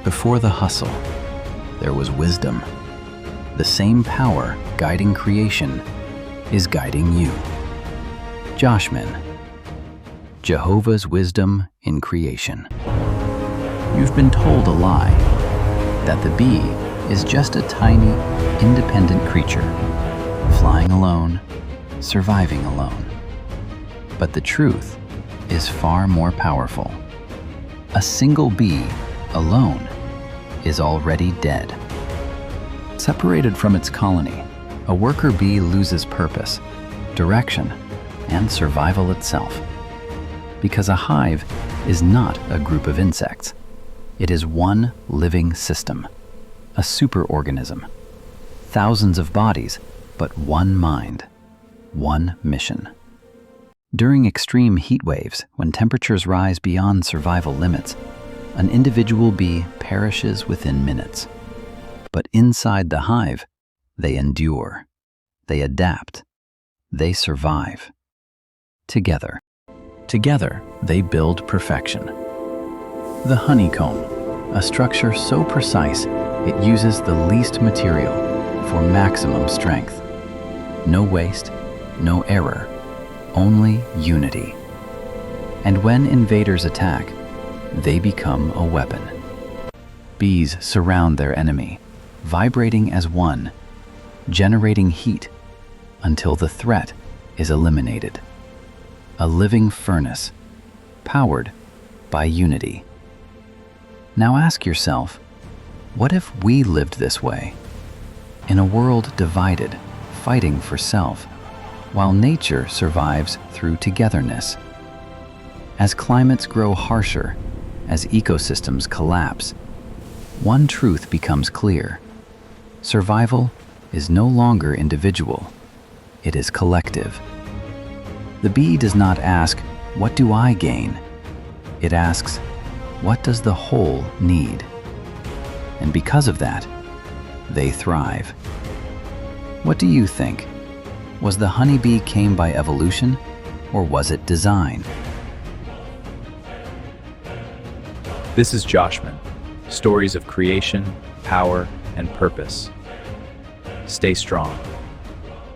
Before the hustle, there was wisdom. The same power guiding creation is guiding you. Joshman, Jehovah's wisdom in creation. You've been told a lie, that the bee is just a tiny, independent creature, flying alone, surviving alone. But the truth is far more powerful. A single bee alone is already dead. Separated from its colony, a worker bee loses purpose, direction, and survival itself. Because a hive is not a group of insects. It is one living system, a superorganism. Thousands of bodies, but one mind, one mission. During extreme heat waves, when temperatures rise beyond survival limits, an individual bee perishes within minutes. But inside the hive, they endure, they adapt, they survive. Together, they build perfection. The honeycomb, a structure so precise it uses the least material for maximum strength. No waste, no error, only unity. And when invaders attack, they become a weapon. Bees surround their enemy, vibrating as one, generating heat until the threat is eliminated. A living furnace, powered by unity. Now ask yourself, what if we lived this way? In a world divided, fighting for self, while nature survives through togetherness. As climates grow harsher, as ecosystems collapse, one truth becomes clear. Survival is no longer individual, it is collective. The bee does not ask, what do I gain? It asks, what does the whole need? And because of that, they thrive. What do you think? Was the honeybee came by evolution, or was it design? This is Joshman, stories of creation, power, and purpose. Stay strong.